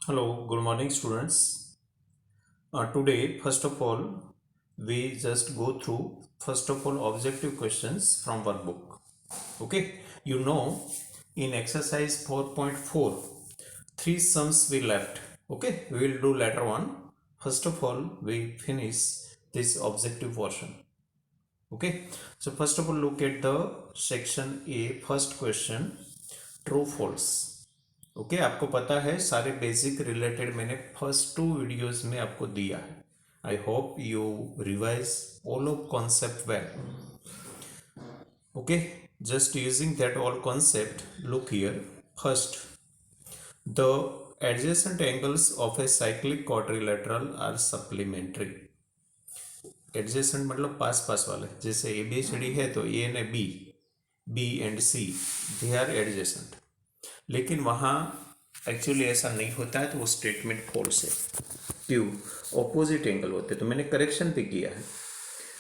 Hello, good morning, students. Today, first of all, we just go through objective questions from workbook. Okay, in exercise 4.4, three sums we left. Okay, we will do later on. First of all, we finish this objective portion. Okay, so first of all, look at the section A, first question, true false. Okay आपको पता है सारे basic related मैंने first two videos में आपको दिया है. I hope you revise all of concept well. Okay, just using that all concept, look here. First, the adjacent angles of a cyclic quadrilateral are supplementary. Adjacent मतलब पास पास वाले, जैसे A B C D है तो A ने B, B and C, they are adjacent. लेकिन वहाँ actually ऐसा नहीं होता है, तो वो स्टेटमेंट फॉल्स है. क्यों? ऑपोजिट एंगल होते, तो मैंने करेक्शन भी किया है.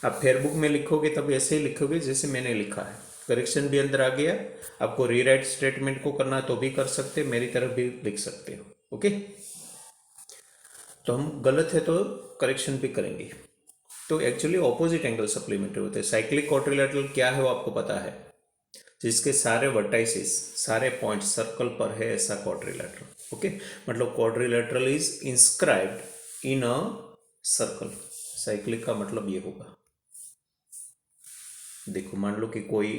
आप फेयरबुक में लिखोगे तब ऐसे ही लिखोगे जैसे मैंने लिखा है. करेक्शन भी अंदर आ गया. आपको रीराइट स्टेटमेंट को करना तो भी कर सकते, मेरी तरफ भी लिख सकते हो. ओके, तो हम गलत है तो करेक्शन भी करेंगे. तो एक्चुअली ऑपोजिट एंगल सप्लीमेंट्री होते हैं. साइक्लिक क्वाड्रिलेटरल क्या है वो आपको पता है, जिसके सारे वर्टाइसिस, सारे पॉइंट सर्कल पर है, ऐसा क्वाड्रिलेटरल. ओके, मतलब quadrilateral is inscribed in a circle. Cyclic का मतलब ये होगा. देखो, मान लो कि कोई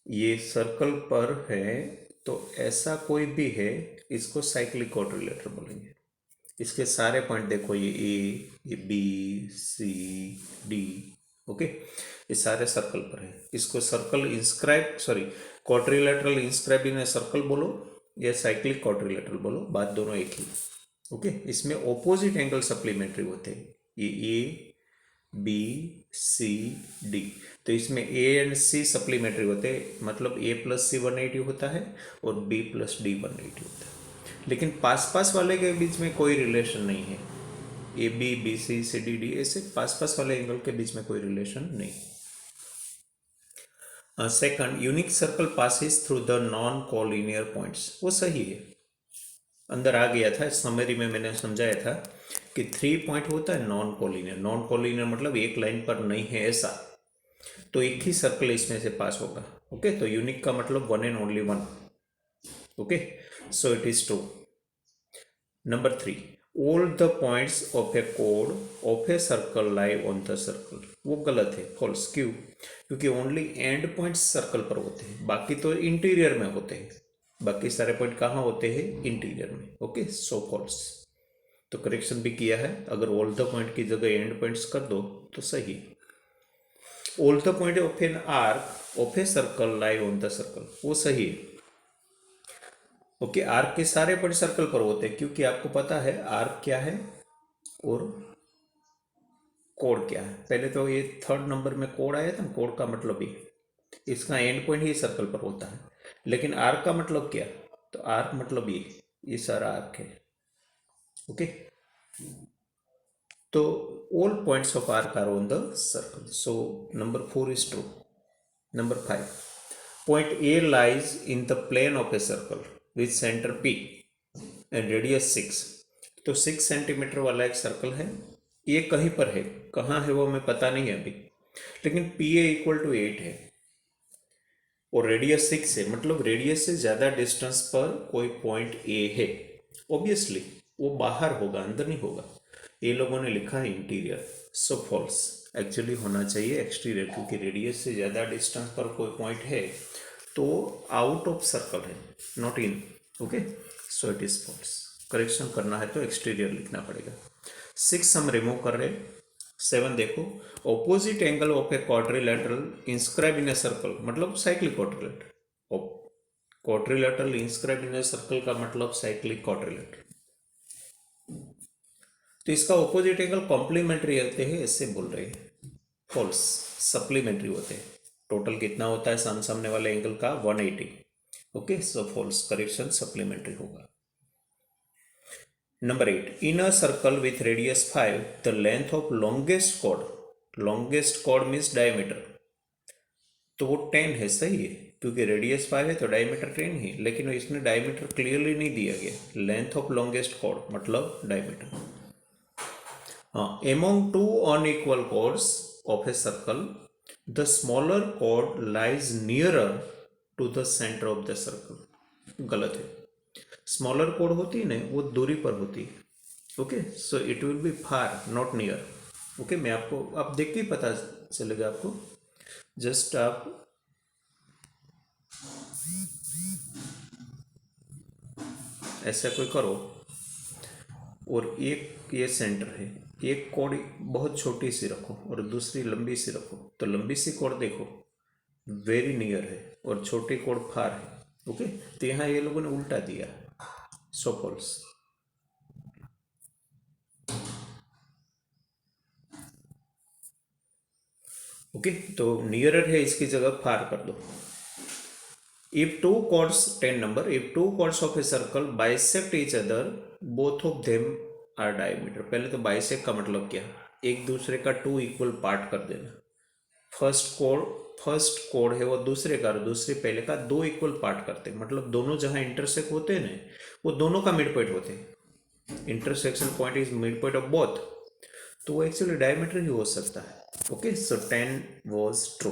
ये सर्कल पर है, तो ऐसा कोई भी है, इसको साइक्लिक क्वाड्रिलेटरल बोलेंगे. इसके सारे पॉइंट देखो, ये बी सी डी. ओके, ये सारे सर्कल पर है. इसको circle inscribe sorry quadrilateral inscribe इन सर्कल बोलो या साइक्लिक क्वाड्रिलेटरल बोलो, बात दोनों एक ही. ओके, इसमें ऑपोजिट एंगल सप्लीमेंट्री होते हैं. ये ए बी सी डी, तो इसमें ए एंड सी सप्लीमेंट्री होते हैं. मतलब ए प्लस सी 180 होता है और बी प्लस डी 180 होता है. लेकिन पास पास वाले के बीच में कोई रिलेशन नहीं है. A B B C C D D, ऐसे पास पास वाले एंगल के बीच में कोई रिलेशन नहीं. Second, unique circle passes through the non collinear points, वो सही है, अंदर आ गया था. समरी में मैंने समझाया था कि 3 पॉइंट होता है नॉन कोलिनियर. नॉन कोलिनियर मतलब एक लाइन पर नहीं है ऐसा, तो एक ही सर्कल इसमें से पास होगा. ओके, तो यूनिक का मतलब one and only one. Okay, so it is true. Number 3, all the points of A code of a circle lie on the circle, वो गलत है, फॉल्स. क्यों? क्योंकि ओनली एंड पॉइंट्स सर्कल पर होते हैं, बाकी तो इंटीरियर में होते हैं. बाकी सारे पॉइंट कहाँ होते हैं? इंटीरियर में. ओके, सो फॉल्स. तो करेक्शन भी किया है. अगर ऑल द पॉइंट की जगह एंड पॉइंट्स कर दो तो सही. All the point of an arc of a circle lie on the circle, वो सही है. ओके, आर्क के सारे पॉइंट सर्कल पर होते हैं, क्योंकि आपको पता है आर्क क्या है और कोड क्या है. पहले तो ये थर्ड नंबर में कोड आया था. कोड का मतलब ये, इसका एंड पॉइंट ही सर्कल पर होता है. लेकिन आर्क का मतलब क्या? तो आर्क मतलब ये सारा आर्क है. ओके, तो all points of arc are on the circle. So number 4 is true. Number 5, point A lies in the plane of a circle with center P and radius 6. तो 6 सेंटीमीटर वाला एक circle है. ये कहीं पर है, कहाँ है वो हमें पता नहीं है अभी, लेकिन पी ए इक्वल टू 8 है और रेडियस 6 है. मतलब रेडियस से ज़्यादा डिस्टेंस पर कोई पॉइंट ए है. ऑब्वियसली वो बाहर होगा, अंदर नहीं होगा. ये लोगों ने लिखा है इंटीरियर, सो फॉल्स. एक्चुअली होना चाहिए एक्सटीरियर, क्योंकि रेडियस से ज़्यादा डिस्टेंस पर कोई पॉइंट है तो आउट ऑफ सर्कल है, not in. Okay, so it is false. Correction करना है तो एक्सटीरियर लिखना पड़ेगा. 6 हम रिमूव कर रहे. 7 देखो, opposite angle of a quadrilateral inscribe in a circle, मतलब cyclic quadrilateral. Quadrilateral inscribe in a circle का मतलब साइक्लिक क्वाड्रिलेटरल. तो इसका ऑपोजिट एंगल कॉम्प्लीमेंट्री होते हैं, ऐसे बोल रहे हैं. फॉल्स, सप्लीमेंट्री होते हैं. टोटल कितना होता है सामने वाले एंगल का? 180. ओके, सो फॉल्स. करेक्शन सप्लीमेंट्री होगा. Number 8, in a circle with radius 5 the length of longest cord means diameter, तो वो 10 है, सही है. क्योंकि रेडियस 5 है तो डायमीटर 10 ही, लेकिन इसमें डायमीटर क्लियरली नहीं दिया गया। लेंथ ऑफ लॉन्गेस्ट कॉर्ड मतलब डायमीटर। हाँ, among two unequal chords of a circle the smaller chord lies nearer to the centre of the circle. गलत है। स्मॉलर कॉर्ड होती है ना, वो दूरी पर होती है। Okay, so it will be far not near. Okay, मैं आपको आप देख के ही पता चलेगा आपको। जस्ट आप ऐसा कोई करो और एक ये सेंटर है, एक कॉर्ड बहुत छोटी सी रखो और दूसरी लंबी सी रखो, तो लंबी सी कॉर्ड देखो वेरी नियर है और छोटी कॉर्ड फार है। ओके, तो यहाँ ये लोगों ने उल्टा दिया, सो फॉल्स। ओके, तो नियरर है, इसकी जगह फार कर दो। If two chords 10 number, if two chords of a circle bisect each other, both of them are diameter। पहले तो bisect का मतलब क्या, एक दूसरे का टू इक्वल पार्ट कर देना। फर्स्ट कोड है वो दूसरे का और दूसरे पहले का दो इक्वल पार्ट करते हैं, मतलब दोनों जहां इंटरसेक्ट होते हैं ना, वो दोनों का मिड पॉइंट होते हैं। Intersection point is mid point of both, तो वो एक्चुअली डायमीटर ही हो सकता है। Okay, so 10 was true.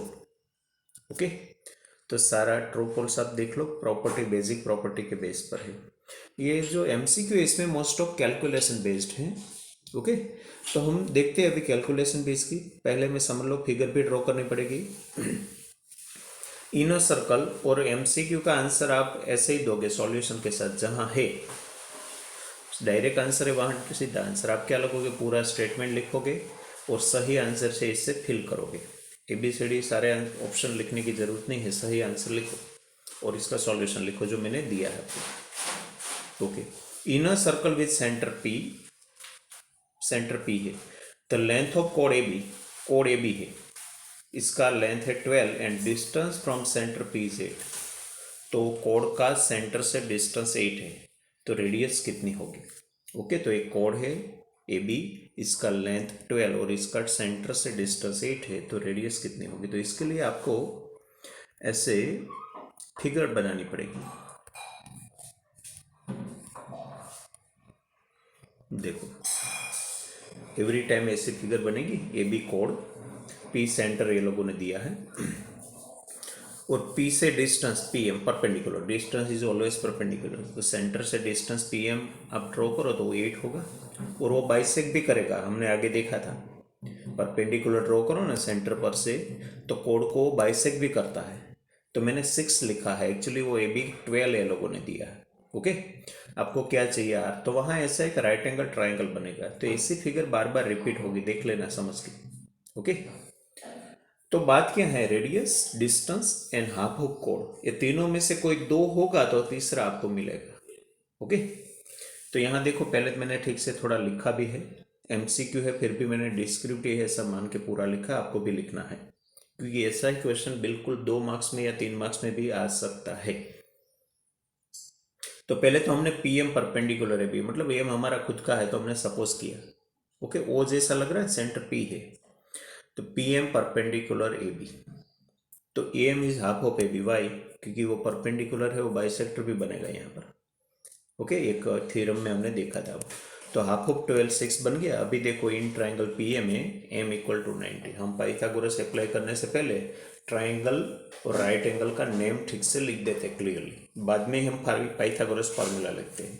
Okay, तो सारा ट्रू फॉल्स आप देख लो, प्रॉपर्टी बेसिक प्रॉपर्टी के बेस पर है। ये जो एमसीक्यू इसमें मोस्ट ऑफ कैलकुलेशन बेस्ड है। ओके, तो हम देखते हैं अभी कैलकुलेशन बेस की। पहले में समझ लो फिगर भी ड्रॉ करनी पड़ेगी। इनर सर्कल और एमसीक्यू का आंसर आप ऐसे ही दोगे सॉल्यूशन के साथ, जहां है डायरेक्ट आंसर है वहां सीधा आंसर। आप क्या लगोगे, पूरा स्टेटमेंट लिखोगे और सही आंसर से इससे फिल करोगे। ABCD सारे ऑप्शन लिखने की जरूरत नहीं है, सही आंसर लिखो और इसका सॉल्यूशन लिखो जो मैंने दिया है आपको। Okay, inner circle with centre P है। द लेंथ ऑफ कोड AB है, इसका लेंथ है 12 and distance from centre P is 8। तो कोड का सेंटर से डिस्टेंस 8 है, तो रेडियस कितनी होगी। ओके, तो एक कोड है AB, इसका लेंथ 12 और इसका सेंटर से डिस्टेंस 8 है, तो रेडियस कितनी होगी। तो इसके लिए आपको ऐसे फिगर बनानी पड़ेगी। देखो, एवरी टाइम ऐसी फिगर बनेगी। AB कोड, P सेंटर ये लोगों ने दिया है और P से distance PM perpendicular, distance is always perpendicular. तो सेंटर से डिस्टेंस PM आप ड्रॉ करो तो वो 8 होगा और वो बाइसेक्ट भी करेगा, हमने आगे देखा था। परपेंडिकुलर ड्रॉ करो ना सेंटर पर से, तो कोड को बाइसेक्ट भी करता है। तो मैंने 6 लिखा है, एक्चुअली वो AB 12 ये लोगों ने दिया है। ओके, आपको क्या चाहिए यार, तो वहाँ ऐसा एक राइट एंगल ट्राइंगल बनेगा। तो ऐसी फिगर बार बार रिपीट होगी, देख लेना समझ के। ओके, तो बात क्या है, radius, distance and half of code, ये तीनों में से कोई दो होगा तो तीसरा आपको मिलेगा। ओके, तो यहाँ देखो, पहले तो मैंने ठीक से थोड़ा लिखा भी है, MCQ है फिर भी मैंने डिस्क्रिप्टिव है सब मान के पूरा लिखा, आपको भी लिखना है क्योंकि ऐसा ही क्वेश्चन बिल्कुल 2 मार्क्स में या 3 मार्क्स में भी आ सकता है। तो पहले तो हमने PM परपेंडिकुलर है, भी मतलब AM हमारा खुद का है तो हमने सपोज किया। ओके, ओ जैसा लग रहा है, सेंटर P है, तो PM परपेंडिकुलर AB, तो AM is half of AB। Why, क्योंकि वो परपेंडिकुलर है, वो बाइसेक्टर भी बनेगा यहाँ पर। ओके, एक थ्योरम में हमने देखा था। तो हाफ ऑफ 12 6 बन गया। अभी देखो इन ट्राइंगल PM में M इक्वल टू 90, हम पाइथागोरस अप्लाई करने से पहले ट्राइंगल और राइट एंगल का नेम ठीक से लिख देते क्लियरली, बाद में हम पाइथागोरस फार्मूला लिखते हैं।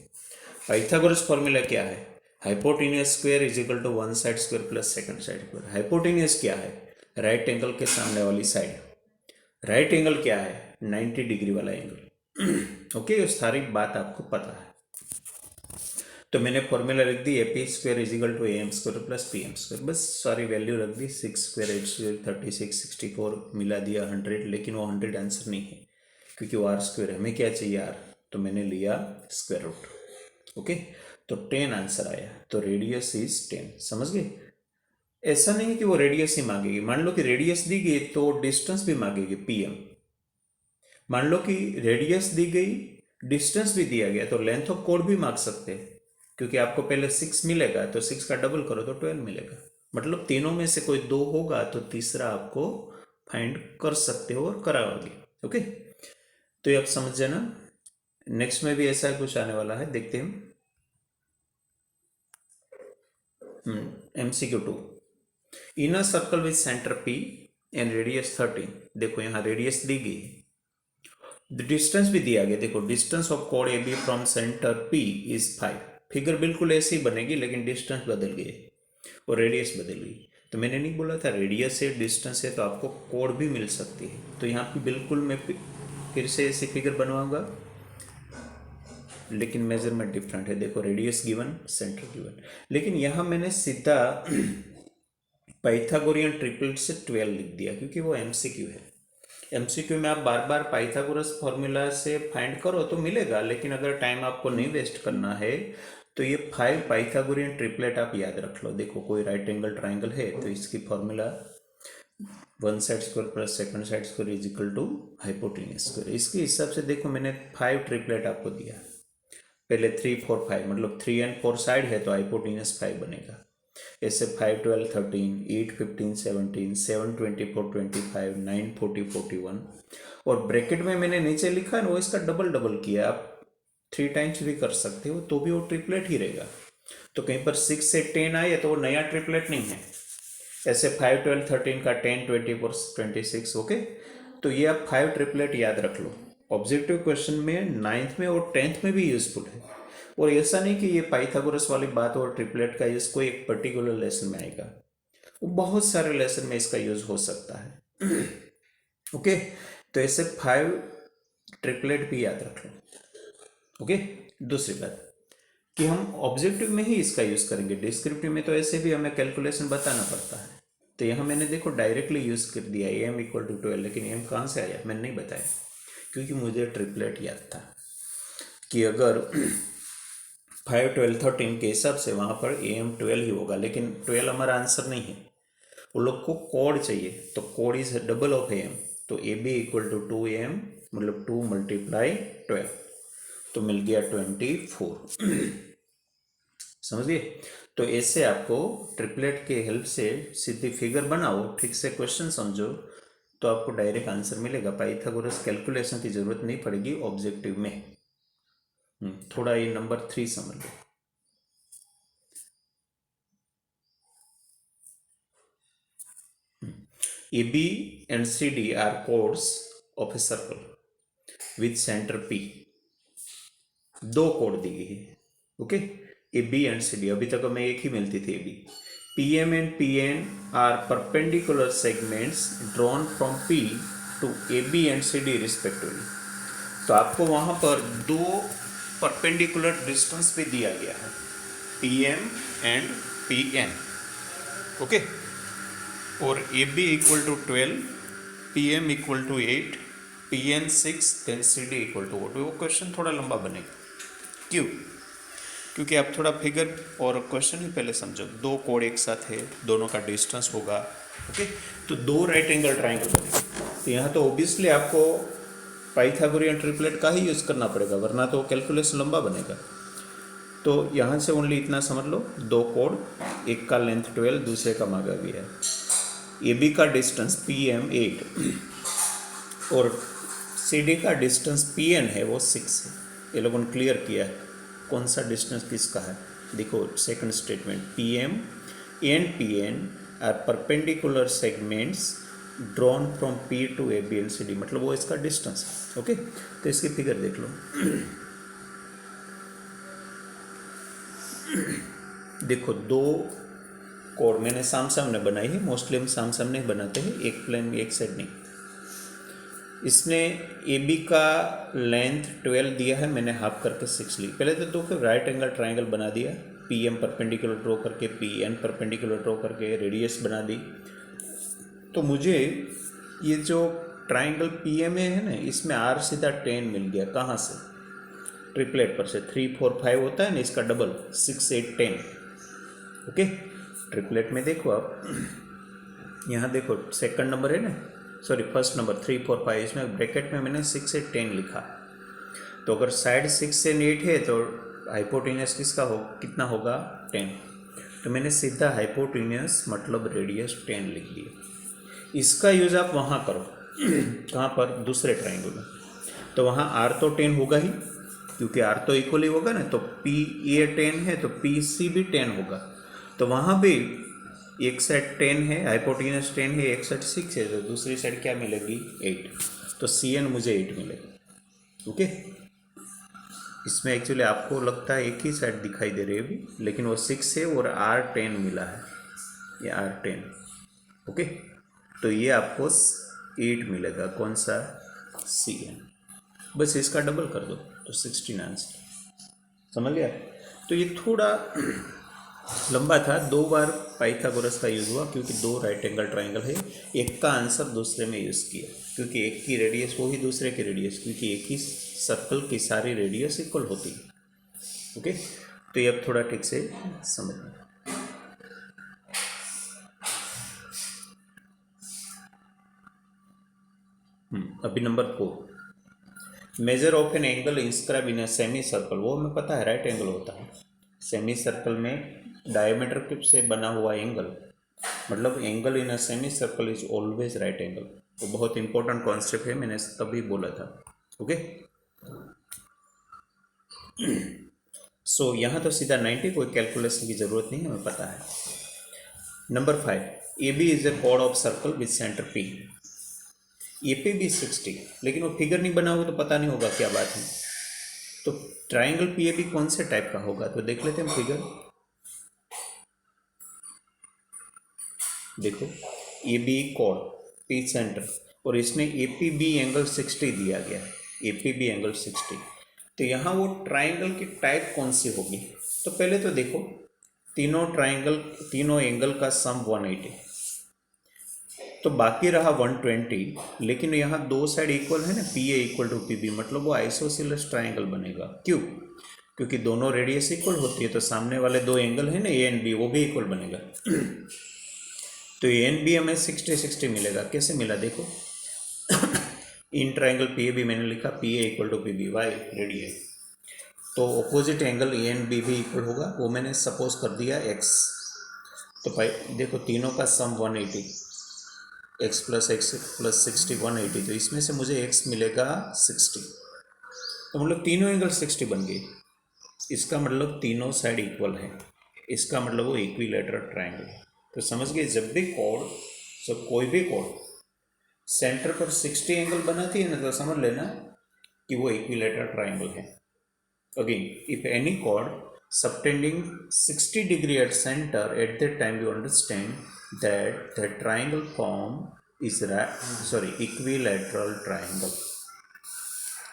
पाइथागोरस फार्मूला क्या है, hypotenuse square is equal to one side square plus second side square. Hypotenuse क्या है, राइट एंगल के सामने वाली साइड। राइट एंगल क्या है, 90 डिग्री वाला एंगल। ओके, ये सारी बात आपको पता है। तो मैंने फॉर्मूला रख दी, AP square is equal to AM square plus PM square, बस सारी वैल्यू रख दी। 6 स्क्वायर 8 स्क्वायर 36 64 मिला दिया 100, लेकिन वो 100 आंसर नहीं है क्योंकि वो R स्क्वायर है। हमें क्या चाहिए R, तो मैंने लिया स्क्वायर रूट। ओके, तो 10 आंसर आया, तो रेडियस इज 10। समझ गए, ऐसा नहीं है कि वो रेडियस ही मांगेगी। मान लो कि रेडियस दी गई तो डिस्टेंस भी मांगेगी PM। मान लो कि रेडियस दी गई, डिस्टेंस भी दिया गया, तो लेंथ ऑफ कोड भी मांग सकते हैं क्योंकि आपको पहले 6 मिलेगा तो 6 का डबल करो तो 12 मिलेगा। मतलब तीनों में से कोई दो होगा तो तीसरा आपको फाइंड कर सकते हो और कराओगे। ओके, तो ये आप समझ जाना। नेक्स्ट में भी ऐसा कुछ आने वाला है, देखते हैं। MCQ 2, in a circle with centre P and radius 13, देखो यहाँ रेडियस दी गई है, डिस्टेंस भी दिया गया, देखो डिस्टेंस ऑफ कोड AB from centre P is 5। Figure बिल्कुल ऐसे ही बनेगी लेकिन डिस्टेंस बदल गई और रेडियस बदल गई। तो मैंने नहीं बोला था रेडियस है डिस्टेंस है तो आपको कोड भी मिल सकती है। तो यहाँ पे बिल्कुल मैं फिर से ऐसी फिगर बनवाऊंगा लेकिन मेजरमेंट डिफरेंट है। देखो रेडियस गिवन, सेंटर गिवन, लेकिन यहाँ मैंने सीधा पाइथागोरियन ट्रिपलेट से 12 लिख दिया क्योंकि वो MCQ है। MCQ में आप बार बार पाइथागोरस फॉर्मूला से फाइंड करो तो मिलेगा, लेकिन अगर टाइम आपको नहीं वेस्ट करना है तो ये 5 पाइथागोरियन ट्रिपलेट आप याद रख लो। देखो कोई राइट एंगल ट्राइंगल है तो इसकी formula 1 side square plus second side square is equal to hypotenuse square. इसके हिसाब से देखो मैंने 5 ट्रिपलेट आपको दिया। पहले 3 4 5 मतलब 3 और 4 साइड है तो हाइपोटेन्यूज 5 बनेगा। ऐसे 5 12 13 8 15 17 7 24 25 9 40 41 और ब्रैकेट में मैंने नीचे लिखा है ना वो इसका डबल किया। आप 3 टाइम्स भी कर सकते हो तो भी वो ट्रिपलेट ही रहेगा। तो कहीं पर 6 से 10 आए तो वो नया ट्रिपलेट नहीं है। ऐसे 5 12 13 का 10 24 26, ओके। तो ये आप 5 ट्रिपलेट याद रख लो। ऑब्जेक्टिव क्वेश्चन में 9th में और 10th में भी यूजफुल है। और ऐसा नहीं कि ये पाइथागोरस वाली बात और ट्रिपलेट का यूज कोई एक पर्टिकुलर लेसन में आएगा, वो बहुत सारे लेसन में इसका यूज हो सकता है। ओके, तो ऐसे 5 ट्रिपलेट भी याद रख लो। ओके, दूसरी बात कि हम ऑब्जेक्टिव में ही इसका यूज करेंगे, डिस्क्रिप्टिव में तो ऐसे भी हमें कैलकुलेशन बताना पड़ता है। तो यहाँ मैंने देखो डायरेक्टली यूज कर दिया AM = 12, लेकिन AM कहाँ से आया मैंने नहीं बताया क्योंकि मुझे ट्रिपलेट याद था कि अगर 5 12 13 के हिसाब से वहाँ पर AM 12 ही होगा, लेकिन 12 हमारा आंसर नहीं है। वो लोग को कोड चाहिए तो code is double of AM, तो AB = 2AM मतलब 2 × 12 तो मिल गया 24। समझ गए। तो ऐसे आपको ट्रिपलेट के हेल्प से सीधी फिगर बनाओ, ठीक से क्वेश्चन समझो तो आपको डायरेक्ट आंसर मिलेगा। पाइथागोरस कैलकुलेशन की जरूरत नहीं पड़ेगी ऑब्जेक्टिव में। थोड़ा ये नंबर 3 समझ लो। AB and CD are chords of a circle with center P। 2 code दी गई है, ओके। AB and CD, अभी तक हमें एक ही मिलती थी AB। PM and PN are perpendicular segments drawn from P to AB and CD respectively। तो आपको वहां पर 2 परपेंडिकुलर डिस्टेंस भी दिया गया है, PM एंड PN, ओके। और AB = 12, PM = 8, PN 6, then CD = 4। वो क्वेश्चन थोड़ा लंबा बनेगा। क्यों? क्योंकि आप थोड़ा फिगर और क्वेश्चन ही पहले समझो। 2 कोड एक साथ है, दोनों का डिस्टेंस होगा, ओके। तो 2 राइट एंगल ट्राइंगल बनेगा। तो यहाँ तो ऑब्वियसली आपको पाइथागोरियन ट्रिपलेट का ही यूज़ करना पड़ेगा, वरना तो कैलकुलेशन लंबा बनेगा। तो यहाँ से ओनली इतना समझ लो, 2 कोड, एक का लेंथ 12, दूसरे का मांगा गया है। AB का डिस्टेंस PM 8 और CD का डिस्टेंस PN है वो 6 है। ये लोगों ने क्लियर किया है कौन सा डिस्टेंस किसका है। देखो second statement, PM and PN are perpendicular segments drawn from P to AB and CD, मतलब वो इसका डिस्टेंस है, ओके। तो इसकी फिगर देख लो। देखो 2 कोड मैंने सामने बनाई है, मोस्टली हम सामने बनाते हैं, एक प्लेन में एक साइड नहीं। इसने AB का लेंथ 12 दिया है, मैंने हाफ करके 6 ली। पहले तो फिर राइट एंगल ट्राइंगल बना दिया, PM परपेंडिकुलर ड्रॉ करके, PN परपेंडिकुलर ड्रॉ करके रेडियस बना दी। तो मुझे ये जो ट्राइंगल PMA है ना, इसमें R सीधा 10 मिल गया। कहाँ से? ट्रिपलेट पर से। 3 4 5 होता है ना, इसका डबल 6 8 10, ओके। ट्रिपलेट में देखो आप, यहाँ देखो सेकंड नंबर है ना, सॉरी फर्स्ट नंबर 3 4 5, इसमें ब्रैकेट में मैंने 6 8 10 लिखा। तो अगर साइड 6 and 8 है तो हाइपोटेन्यूस किसका कितना होगा? 10। तो मैंने सीधा हाइपोटेन्यूस मतलब रेडियस 10 लिख दिया। इसका यूज आप वहाँ करो, कहाँ पर? दूसरे ट्राइंगल में। तो वहाँ आर तो 10 होगा ही, क्योंकि आर तो इक्वल ही होगा ना, तो पी ए 10 है तो पी सी भी 10 होगा। तो वहाँ भी एक साइड 10 है, हाइपोटेन्यूज 10 है, एक साइड 6 है, तो दूसरी साइड क्या मिलेगी 8। तो सी एन मुझे 8 मिलेगा। ओके, इसमें एक्चुअली आपको लगता है एक ही साइड दिखाई दे रही है अभी, लेकिन वो 6 है और आर 10 मिला है, ये आर 10। ओके, तो ये आपको 8 मिलेगा, कौन सा, सी एन। बस इसका डबल कर दो तो 16 आंसर। समझ गया। तो ये थोड़ा लंबा था, 2 बार पाइथागोरस का यूज़ हुआ क्योंकि 2 राइट एंगल ट्राइंगल है, एक का आंसर दूसरे में यूज़ किया क्योंकि एक की रेडियस वो ही दूसरे की रेडियस, क्योंकि एक ही सर्कल की सारी रेडियस इक्वल होती है। ओके, तो ये अब थोड़ा ठीक से समझना। अभी number 4, measure of an angle inscribe in a semi circle. वो हमें पता है राइट एंगल होता है। सेमी सर्कल में डायमीटर से बना हुआ एंगल, मतलब angle in a semi circle is always right angle. तो बहुत इंपॉर्टेंट कॉन्सेप्ट है, मैंने तभी बोला था। ओके, सो यहाँ तो सीधा 90, कोई कैलकुलेशन की जरूरत नहीं है, हमें पता है। Number 5, A B is a chord of circle with centre P. A पे भी 60, लेकिन वो फिगर नहीं बना हुआ तो पता नहीं होगा क्या बात है। तो ट्राइंगल पी ए बी कौन से टाइप का होगा, तो देख लेते हैं फिगर। देखो, A B chord, P centre, और इसमें ए पी बी एंगल 60 दिया गया है, ए पी बी एंगल 60। तो यहाँ वो ट्राइंगल की टाइप कौन सी होगी, तो पहले तो देखो तीनों एंगल का सम 180, तो बाकी रहा 120। लेकिन यहाँ 2 साइड इक्वल है ना, P A equal to P B, मतलब वो आइसोसेलेस ट्राइंगल बनेगा। क्यों, क्योंकि दोनों रेडियस इक्वल होती है, तो सामने वाले 2 एंगल है ना ए एंड बी, वो भी इक्वल बनेगा। तो ए एंड बी हमें 60-60 मिलेगा। कैसे मिला देखो, in triangle P A B मैंने लिखा P A equal to P B, why radius, तो opposite angle A and B भी इक्वल होगा, वो मैंने सपोज कर दिया एक्स। तो भाई देखो, तीनों का सम 180, x प्लस 60 180, तो इसमें से मुझे x मिलेगा 60। तो मतलब तीनों एंगल 60 बन गए। इसका मतलब तीनों साइड इक्वल है, इसका मतलब वो इक्विलेटरल ट्राइंगल है। तो समझ गए, जब भी कोई भी कोड सेंटर पर 60 एंगल बनाती है ना, तो समझ लेना कि वो इक्विलेटरल ट्राइंगल है। Again, if any chord subtending 60 degree at center, at that time you understand that the triangle form is equilateral triangle.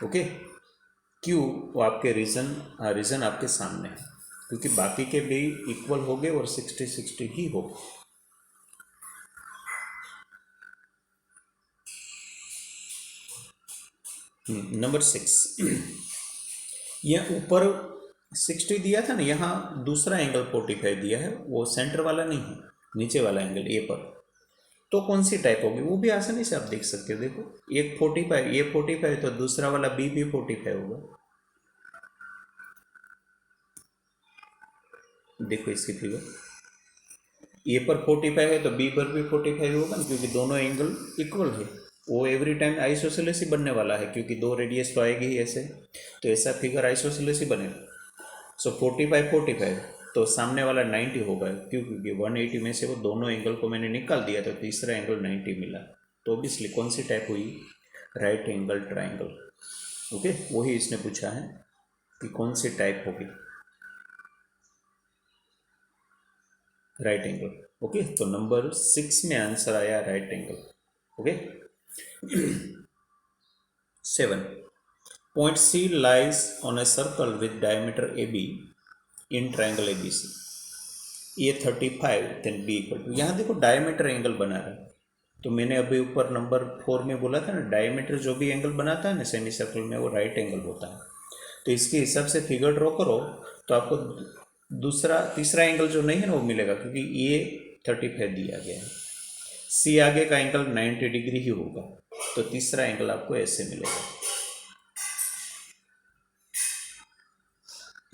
Okay, क्यों, वो आपके रीजन आपके सामने है, क्योंकि बाकी के भी इक्वल हो गए और 60-60 ही हो। नंबर 6, यह ऊपर 60 दिया था ना, यहाँ दूसरा एंगल 45 दिया है, वो सेंटर वाला नहीं है, नीचे वाला एंगल ए पर। तो कौन सी टाइप होगी, वो भी आसानी से आप देख सकते हो। देखो, एक 45, ये 45, तो दूसरा वाला बी भी 45 होगा। देखो इसकी फिगर, ए पर 45 है तो बी पर भी 45 होगा, क्योंकि दोनों एंगल इक्वल है। वो एवरी टाइम आइसोसेलेस ही बनने वाला है, क्योंकि 2 रेडियस तो आएगी ही ऐसे, तो ऐसा फिगर आइसोसेलेस ही बनेगा। सो 45 तो सामने वाला 90 होगा, क्यों, क्योंकि 180 में से वो दोनों एंगल को मैंने निकाल दिया, तो तीसरा एंगल 90 मिला। तो ऑब्वियसली कौन सी टाइप हुई, राइट एंगल ट्राइंगल। ओके, वही इसने पूछा है कि कौन सी टाइप होगी, राइट एंगल। ओके, तो नंबर 6 में आंसर आया right angle. Okay, 7, point C lies on a circle with diameter AB in triangle ABC. ये 35, देन बी इक्वल टू, यहाँ देखो डायमीटर एंगल बना रहा है। तो मैंने अभी ऊपर नंबर 4 में बोला था ना, डायमीटर जो भी एंगल बनाता है ना सेमी सर्कल में, वो राइट एंगल होता है। तो इसके हिसाब से फिगर ड्रॉ करो तो आपको तीसरा एंगल जो नहीं है ना, वो मिलेगा, क्योंकि ये 35 दिया गया है। सी आगे का एंगल 90 डिग्री ही होगा, तो तीसरा एंगल आपको ऐसे मिलेगा।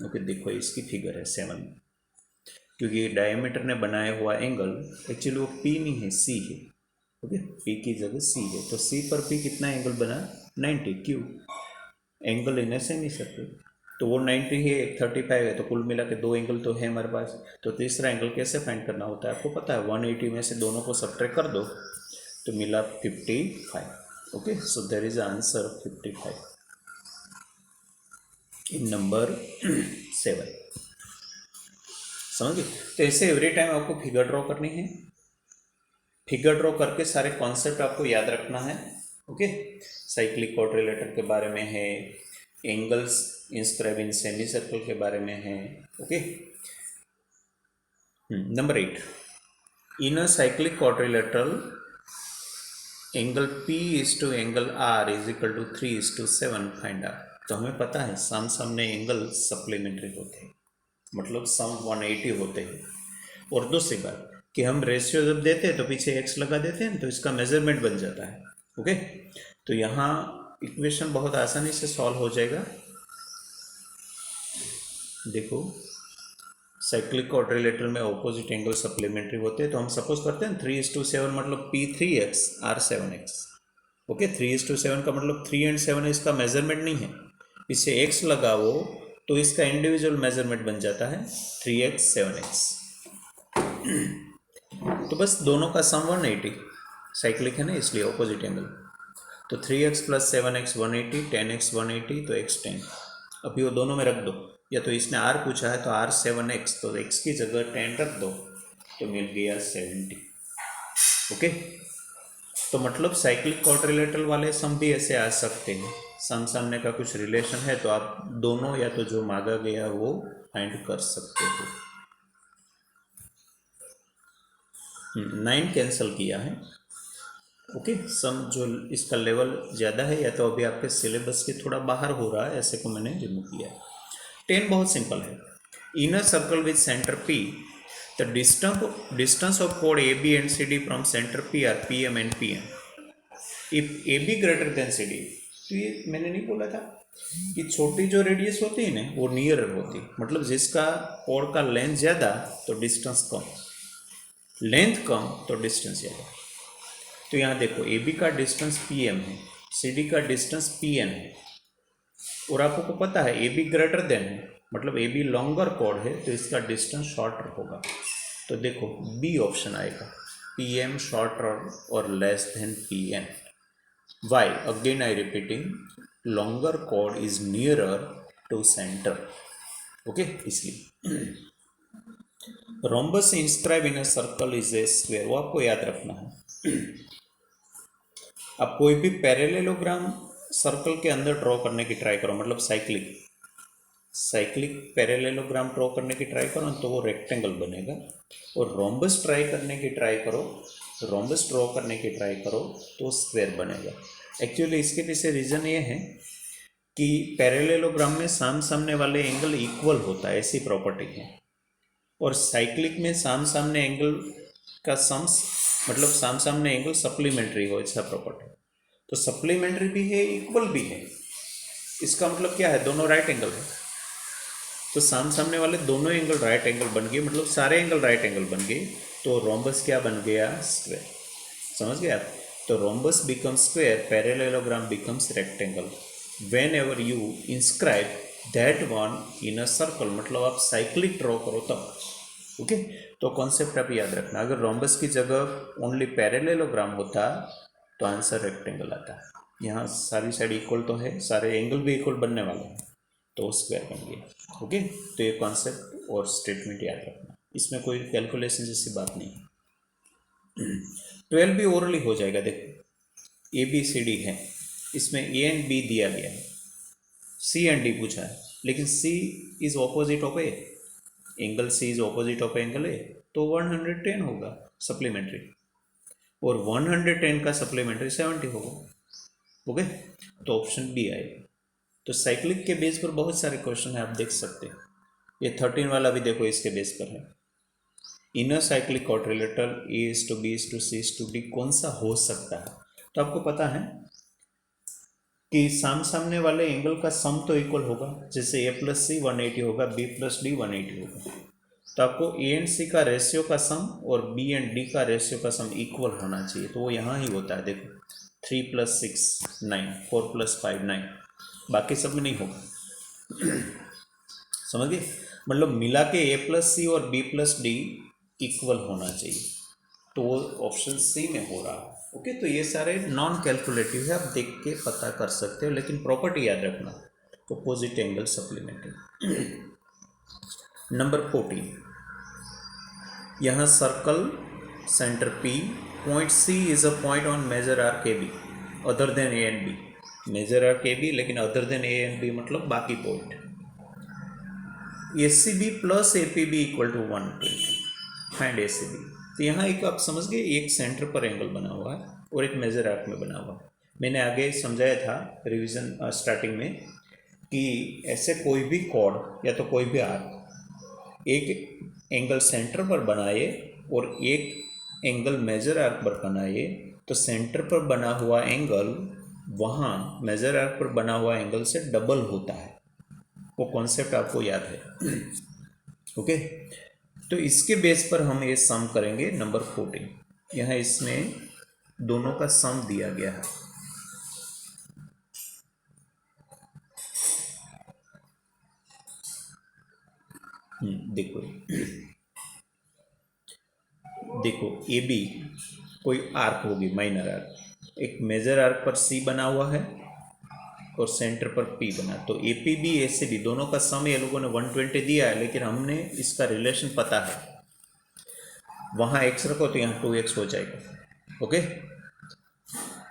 ओके, देखो इसकी फिगर है 7 में, क्योंकि डायमीटर ने बनाया हुआ एंगल एक्चुअली वो पी नहीं है, सी है। ओके, पी की जगह सी है, तो सी पर भी कितना एंगल बना, 90। क्यों, angle in a semi circle, तो वो 90 है, एक 35 है, तो कुल मिला के दो एंगल तो है हमारे पास। तो तीसरा एंगल कैसे फाइंड करना होता है आपको पता है, 180 में से दोनों को सब्ट्रैक्ट कर दो तो मिला 55। Okay, so there is answer 55 in number 7। समझ गए? तो ऐसे एवरी टाइम आपको फिगर ड्रॉ करनी है, फिगर ड्रॉ करके सारे कॉन्सेप्ट आपको याद रखना है। ओके, साइक्लिक क्वाड्रिलेटर के बारे में है, angles inscribe in semi circle के बारे में है। Okay, number 8, in a cyclic quadrilateral angle P is to angle R is equal to 3:7 find R. तो हमें पता है सामने एंगल सप्लीमेंट्री होते हैं, मतलब सम 180 होते हैं। और दूसरी बात कि हम रेशियो जब देते हैं तो पीछे x लगा देते हैं तो इसका मेजरमेंट बन जाता है। ओके, तो यहाँ इक्वेशन बहुत आसानी से सॉल्व हो जाएगा। देखो, साइक्लिक क्वाड्रिलेटरल में ऑपोजिट एंगल सप्लीमेंट्री होते हैं, तो हम सपोज करते हैं 3:7 मतलब P 3x R 7x। Okay, 3:7 का मतलब 3 और 7 इसका मेजरमेंट नहीं है, इसे x लगाओ तो इसका इंडिविजुअल मेजरमेंट बन जाता है 3x 7x। तो बस दोनों का सम 180, साइक्लिक है ना इसलिए ऑपोजिट एंगल। तो 3x प्लस 7x 180, 10x 180, तो x 10। अभी वो दोनों में रख दो, या तो इसने r पूछा है तो r 7x, तो x की जगह 10 रख दो तो मिल गया 70। ओके, तो मतलब साइक्लिक क्वाड्रिलेटरल वाले सम भी ऐसे आ सकते हैं, सम सामने का कुछ रिलेशन है तो आप दोनों या तो जो मांगा गया वो फाइंड कर सकते हो। 9 कैंसिल किया है। ओके, सम जो इसका लेवल ज़्यादा है या तो अभी आपके सिलेबस के थोड़ा बाहर हो रहा है, ऐसे को मैंने रिमूव किया है। 10 बहुत सिंपल है, in a circle with centre P the distance of कोड AB and CD from centre P are PM and PM। If AB greater than CD, तो ये मैंने नहीं बोला था कि छोटी जो रेडियस होती है ना वो नियरर होती है, मतलब जिसका कोड का लेंथ ज़्यादा तो डिस्टेंस कम, लेंथ कम तो डिस्टेंस ज़्यादा। तो यहाँ देखो AB का डिस्टेंस PM है, CD का डिस्टेंस PN है, और आपको पता है AB ग्रेटर देन है, मतलब AB लॉन्गर कोड है तो इसका डिस्टेंस शॉर्टर होगा। तो देखो बी ऑप्शन आएगा, PM शॉर्टर और less than PN। Why? Again I repeating, longer कोड is nearer to centre. Okay, इसलिए rhombus inscribe in a circle is a square, वो आपको याद रखना है। आप कोई भी पैरेललोग्राम सर्कल के अंदर ड्रॉ करने की ट्राई करो, मतलब साइक्लिक पैरेललोग्राम ड्रॉ करने की ट्राई करो तो वो रेक्टेंगल बनेगा, और रोम्बस ट्राई करने की ट्राई करो, रोम्बस ड्रॉ करने की ट्राई करो तो स्क्वायर बनेगा। एक्चुअली इसके पीछे रीज़न ये है कि पैरेललोग्राम में सामने वाले एंगल इक्वल होता है, ऐसी प्रॉपर्टी है, और साइक्लिक में सामने एंगल का सम्स मतलब सामने एंगल सप्लीमेंट्री हो, ऐसा प्रॉपर्टी। तो सप्लीमेंट्री भी है, इक्वल भी है, इसका मतलब क्या है, दोनों राइट एंगल है। तो सामने वाले दोनों एंगल राइट एंगल बन गए, मतलब सारे एंगल राइट एंगल बन गए, तो रोम्बस क्या बन गया, स्क्वायर। समझ गए आप? तो rhombus become square, parallelogram becomes rectangle when ever you inscribe that one in a circle, मतलब आप साइक्लिक ड्रॉ करो तब। ओके, तो कॉन्सेप्ट आप याद रखना, अगर रोम्बस की जगह ओनली पैरेललोग्राम होता तो आंसर रेक्टेंगल आता है। यहाँ सारी साइड इक्वल तो है, सारे एंगल भी इक्वल बनने वाले हैं, तो स्क्वायर बन गया। ओके, तो ये कॉन्सेप्ट और स्टेटमेंट याद रखना, इसमें कोई कैलकुलेशन जैसी बात नहीं है। 12 भी ओरली हो जाएगा। देखो ABCD है, इसमें A एंड B दिया गया है, C एंड D पूछा है, लेकिन C is opposite of A, angle C is opposite of angle A, तो 110 होगा सप्लीमेंट्री, और 110 का सप्लीमेंट्री 70 होगा। ओके, तो ऑप्शन बी आएगा। तो साइक्लिक के बेस पर बहुत सारे क्वेश्चन है, आप देख सकते हैं। ये 13 वाला भी देखो इसके बेस पर है, इनर साइक्लिक क्वाड्रिलेटरल A:B:C:D कौन सा हो सकता है। तो आपको पता है कि सामने वाले एंगल का सम तो इक्वल होगा, जैसे A + C 180 होगा, B + D 180 होगा, तो आपको A एंड C का रेशियो का सम और B एंड D का रेशियो का सम इक्वल होना चाहिए, तो वो यहाँ ही होता है। देखो 3 + 6 9, 4 + 5 9, बाकी सब में नहीं होगा। समझ गए? मतलब मिला के ए प्लस सी और बी प्लस डी इक्वल होना चाहिए, तो वो ऑप्शन सी में हो रहा है। ओके, तो ये सारे नॉन कैलकुलेटिव है, आप देख के पता कर सकते हो, लेकिन प्रॉपर्टी याद रखना, अपोजिट एंगल सप्लीमेंट्री। नंबर 14, यहाँ circle centre P, point C is a point on major arc AB other than A and B। Major arc AB लेकिन other than A and B मतलब बाकी point. ACB plus APB equal to 120, find ACB। तो यहाँ एक आप समझ गए, एक सेंटर पर एंगल बना हुआ है और एक मेजर आर्क में बना हुआ है। मैंने आगे समझाया था रिवीजन स्टार्टिंग में कि ऐसे कोई भी कॉर्ड या तो कोई भी आर्क एक एंगल सेंटर पर बनाए और एक एंगल मेजर आर्क पर बनाए, तो सेंटर पर बना हुआ एंगल वहाँ मेजर आर्क पर बना हुआ एंगल से डबल होता है। वो कॉन्सेप्ट आपको याद है। ओके, तो इसके बेस पर हम ये सम करेंगे नंबर 14। यहाँ इसमें दोनों का सम दिया गया है। देखो देखो ए बी कोई आर्क होगी, माइनर आर्क, एक मेजर आर्क पर सी बना हुआ है और सेंटर पर पी बना, तो A P B A C B दोनों का सम ये लोगों ने 120 दिया है, लेकिन हमने इसका रिलेशन पता है, वहाँ x रखो तो यहाँ 2x हो जाएगा। ओके,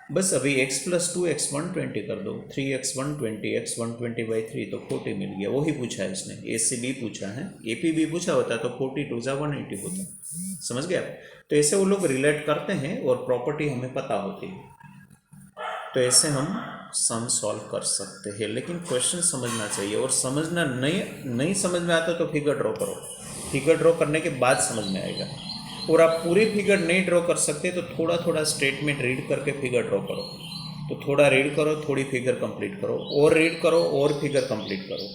बस अभी x प्लस 2x 120 कर दो, 3x 120, x 120/3 तो 40 मिल गया। वही पूछा है इसने, ए सी बी पूछा है, ए पी बी पूछा होता तो 42 जा 180 होता। समझ गया? तो ऐसे वो लोग रिलेट करते हैं और प्रॉपर्टी हमें पता होती है, तो ऐसे हम सम सॉल्व कर सकते हैं, लेकिन क्वेश्चन समझना चाहिए, और समझना नहीं समझ में आता तो फिगर ड्रॉ करो, फिगर ड्रॉ करने के बाद समझ में आएगा। और आप पूरी फिगर नहीं ड्रॉ कर सकते तो थोड़ा थोड़ा स्टेटमेंट रीड करके फिगर ड्रॉ करो, तो थोड़ा रीड करो, थोड़ी फिगर कंप्लीट करो, और रीड करो और फिगर कंप्लीट करो,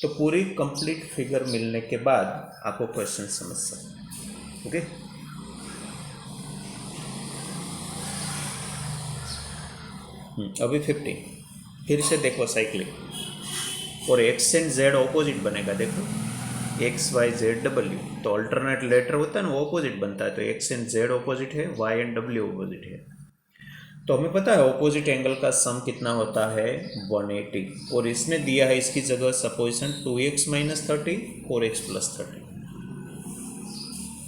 तो पूरी कंप्लीट फिगर मिलने के बाद आपको क्वेश्चन समझ सकते। ओके, अभी 15 फिर से देखो साइक्लिक, और एक्स एंड जेड ऑपोजिट बनेगा। देखो एक्स वाई जेड डब्ल्यू, तो अल्टरनेट लेटर होता है ना, वो ऑपोजिट बनता है, तो एक्स एंड जेड ऑपोजिट है, वाई एंड डब्ल्यू ऑपोजिट है, तो हमें पता है ऑपोजिट एंगल का सम कितना होता है 180, और इसने दिया है इसकी जगह सपोजिशन 2x - 30 4x + 30,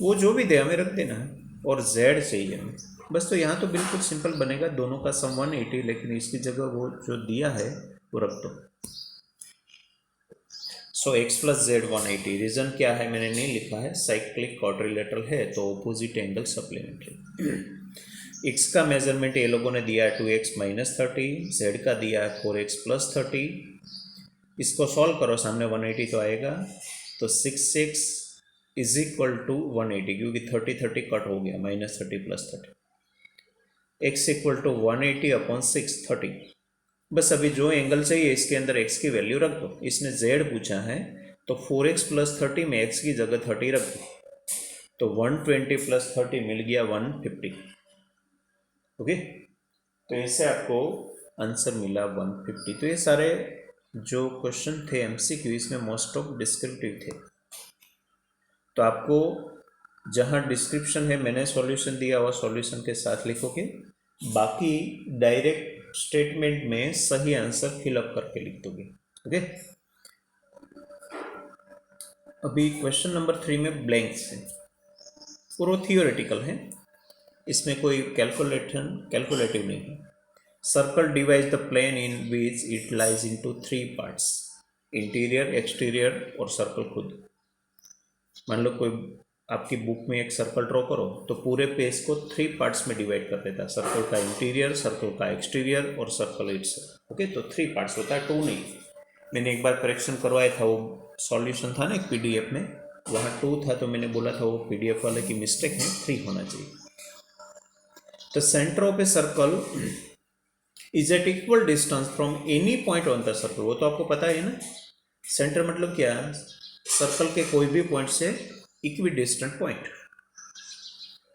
वो जो भी दे हमें रख देना है, और z चाहिए हमें बस। तो यहाँ तो बिल्कुल सिंपल बनेगा, दोनों का सम 180, लेकिन इसकी जगह वो जो दिया है वो रख दो। सो x + z 180, रीजन क्या है मैंने नहीं लिखा है, साइक्लिक क्वाड्रिलेटरल है तो ऑपोजिट एंगल सप्लीमेंट्री। x का मेजरमेंट ये लोगों ने दिया है 2x - 30, z का दिया है 4x + 30, इसको सॉल्व करो, सामने 180 तो आएगा, तो 6x = 180, क्योंकि 30 कट हो गया, -30 + 30, x = 180/6 30। बस अभी जो एंगल चाहिए इसके अंदर x की वैल्यू रख दो। इसने z पूछा है तो 4x + 30 में x की जगह 30 रख दो, तो 120 + 30 मिल गया 150। ओके, तो इससे आपको आंसर मिला 150। तो ये सारे जो क्वेश्चन थे MCQ, इसमें मोस्ट ऑफ डिस्क्रिप्टिव थे, तो आपको जहाँ डिस्क्रिप्शन है मैंने सॉल्यूशन दिया हुआ, सॉल्यूशन के साथ लिखोगे, बाकी डायरेक्ट स्टेटमेंट में सही आंसर फिलअप करके लिख दोगे। ओके, अभी क्वेश्चन नंबर 3 में ब्लैंक्स है और वो थियोरेटिकल है, इसमें कोई कैलकुलेटिव नहीं है। Circle divides the plane in which it lies into 3 parts, interior, exterior और सर्कल खुद। मान लो कोई आपकी बुक में एक सर्कल ड्रॉ करो, तो पूरे पेज को 3 पार्ट्स में डिवाइड कर देता है, सर्कल का इंटीरियर, सर्कल का एक्सटीरियर और सर्कल इट्सेल्फ। ओके, तो 3 पार्ट्स होता है, 2 नहीं। मैंने एक बार करेक्शन करवाया था, वो सॉल्यूशन था ना एक PDF में, वहाँ 2 था, तो मैंने बोला था वो PDF वाले की मिस्टेक है, 3 होना चाहिए। तो centre of a circle is at equal distance from any point on the circle, वो तो आपको पता है ना। सेंटर मतलब क्या, सर्कल के कोई भी पॉइंट से equidistant point.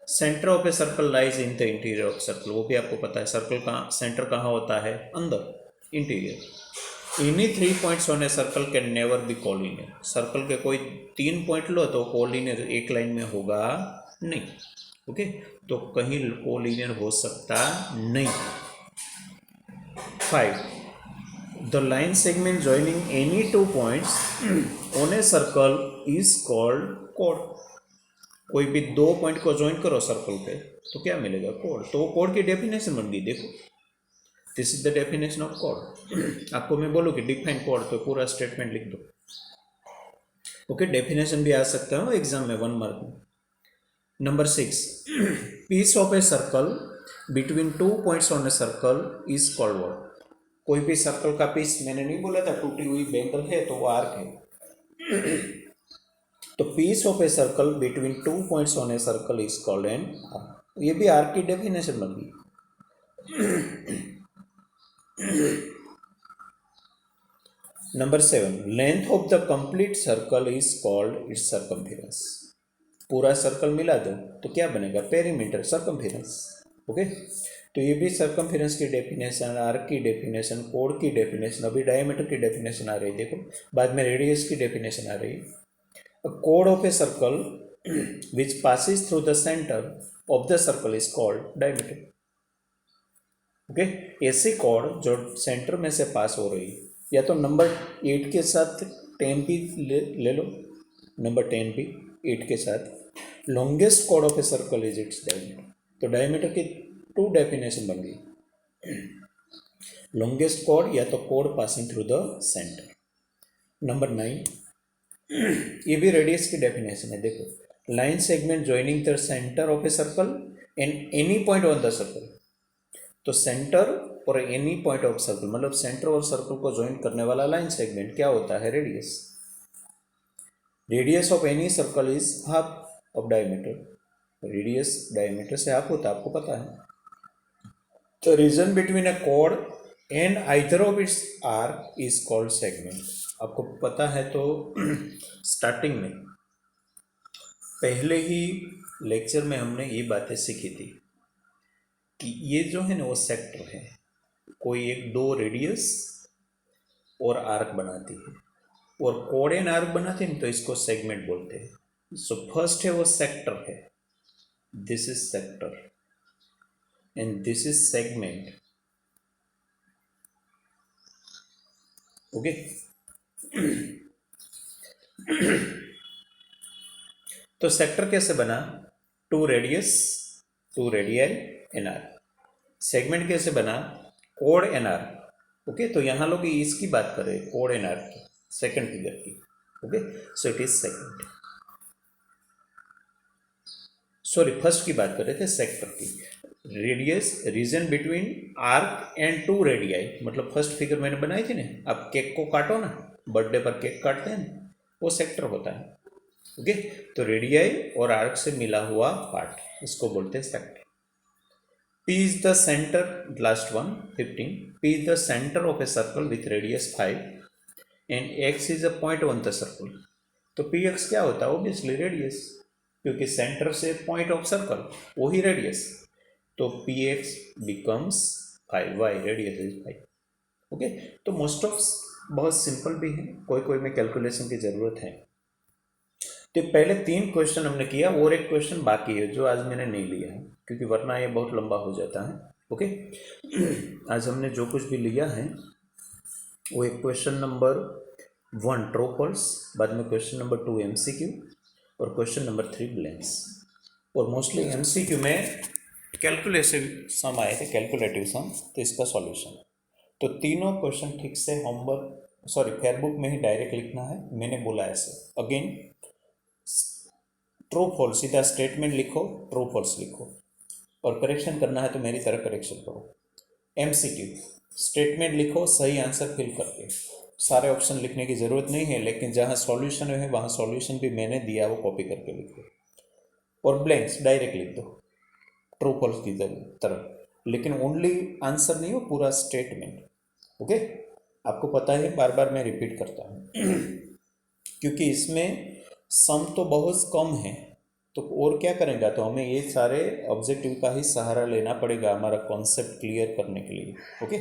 Centre of a circle lies in the interior of circle, वो भी आपको पता है, सर्कल का सेंटर कहाँ होता है, अंदर, interior. Any 3 points on a circle can never be collinear. Circle के कोई 3 पॉइंट लो तो कोलिनियर एक लाइन में होगा नहीं। ओके, तो कहीं कोलिनियर हो सकता नहीं। 5, the line segment joining any 2 points on a circle is called code. कोई भी 2 पॉइंट को ज्वाइन करो सर्कल पे तो क्या मिलेगा? कोड। तो कोड की डेफिनेशन बन गई, देखो, this is the definition of code. आपको मैं बोलूँ कि डिफाइन कोड, तो पूरा स्टेटमेंट लिख दो। ओके, डेफिनेशन भी आ सकता है एग्जाम में 1 मार्क में। Number 6, piece of a circle between 2 points on a circle is called what? कोई भी सर्कल का पीस, मैंने नहीं बोला था टूटी हुई बैंगल है तो वो आर्क है। तो piece of a circle between 2 points on a circle is called an arc. ये भी आर्क की डेफिनेशन बन गई। Number 7, length of the complete circle is called its circumference. पूरा सर्कल मिला दो तो क्या बनेगा? Perimeter, circumference. ओके, तो ये भी सर्कमफेरेंस की डेफिनेशन, आर्क की डेफिनेशन, कोड की डेफिनेशन, अभी डायमीटर की डेफिनेशन आ रही है, देखो बाद में रेडियस की डेफिनेशन आ रही है। A chord of a circle which passes through the center of the circle is called diameter. Okay, ऐसी कॉर्ड जो सेंटर में से पास हो रही है, या तो नंबर 8 के साथ 10 भी ले लो, नंबर 10 भी 8 के साथ। Longest chord of a circle is its diameter. तो डायमीटर की 2 डेफिनेशन बन गई, लॉन्गेस्ट कॉर्ड या तो cord passing through the centre. Number 9, ये भी रेडियस की डेफिनेशन है, देखो, line segment joining the centre of a circle and any point on the circle. तो सेंटर और एनी पॉइंट ऑफ सर्कल, मतलब सेंटर और सर्कल को ज्वाइन करने वाला लाइन सेगमेंट क्या होता है? Radius. Radius of any circle is half of diameter. Radius diameter से हाफ होता है, आपको पता है। तो region between a cord and either of its arc is called segment. आपको पता है तो स्टार्टिंग में पहले ही लेक्चर में हमने ये बातें सीखी थी कि ये जो है ना वो सेक्टर है, कोई एक 2 रेडियस और आर्क बनाती है, और कोड एंड आर्क बनाती है तो इसको सेगमेंट बोलते हैं। सो फर्स्ट है वो सेक्टर है, this is sector and this is segment. Okay, तो सेक्टर कैसे बना? 2 radius, 2 radii and R. Segment कैसे बना? Code N R. ओके, तो यहाँ लोग इसकी बात कर रहे हैं, कोड एन आर की, सेकंड फिगर की। Okay, so it is segment. Sorry, first की बात कर रहे थे, सेक्टर की। Radius, region between arc and 2 radii, मतलब फर्स्ट फिगर मैंने बनाई थी ना, आप केक को काटो ना, बर्थडे पर केक काटते हैं ना, वो सेक्टर होता है। ओके, तो रेडियाई और आर्क से मिला हुआ पार्ट, इसको बोलते हैं sector. P is the center, last one, 15. P is the center of a circle with radius 5 and X is a point on the circle. तो Px क्या होता है? ऑब्वियसली रेडियस, क्योंकि सेंटर से पॉइंट ऑफ सर्कल वही radius, तो Px becomes 5, why radius is 5। Okay, तो most of बहुत सिंपल भी है, कोई कोई में कैलकुलेशन की ज़रूरत है। तो पहले 3 क्वेश्चन हमने किया, और एक क्वेश्चन बाकी है जो आज मैंने नहीं लिया है, क्योंकि वरना ये बहुत लंबा हो जाता है। ओके, आज हमने जो कुछ भी लिया है वो एक क्वेश्चन नंबर 1 ट्रू फॉल्स, बाद में क्वेश्चन नंबर 2 MCQ और क्वेश्चन नंबर 3 ब्लैंक्स। और मोस्टली MCQ में कैलकुलेटिव सम आए थे, कैलकुलेटिव सम, तो इसका सॉल्यूशन। तो तीनों क्वेश्चन ठीक से होमवर्क, सॉरी फेयरबुक में ही डायरेक्ट लिखना है, मैंने बोला ऐसे। अगेन ट्रू फॉल्स, सीधा स्टेटमेंट लिखो, ट्रू फॉल्स लिखो, और करेक्शन करना है तो मेरी तरह करेक्शन करो। MCQ, स्टेटमेंट लिखो सही आंसर फिल करके, सारे ऑप्शन लिखने की ज़रूरत नहीं है, लेकिन जहाँ सॉल्यूशन है वहाँ सॉल्यूशन भी मैंने दिया वो कॉपी करके लिखो, और ब्लैंक्स डायरेक्ट लिख दो ट्रू फॉल्स की तरह, लेकिन ओनली आंसर नहीं हो, पूरा स्टेटमेंट। ओके, आपको पता है बार बार मैं रिपीट करता हूँ क्योंकि इसमें सम तो बहुत कम है, तो और क्या करेंगे, तो हमें ये सारे ऑब्जेक्टिव का ही सहारा लेना पड़ेगा हमारा कॉन्सेप्ट क्लियर करने के लिए। ओके,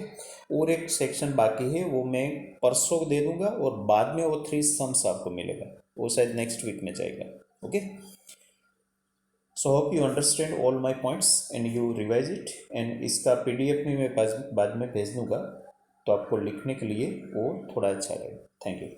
और एक सेक्शन बाकी है, वो मैं परसों दे दूंगा, और बाद में वो 3 सम्स आपको मिलेगा, वो शायद नेक्स्ट वीक में जाएगा। Okay, so hope you understand all my points and you revise it, and इसका PDF में मैं बाद में भेज दूंगा, तो आपको लिखने के लिए वो थोड़ा अच्छा रहेगा। Thank you.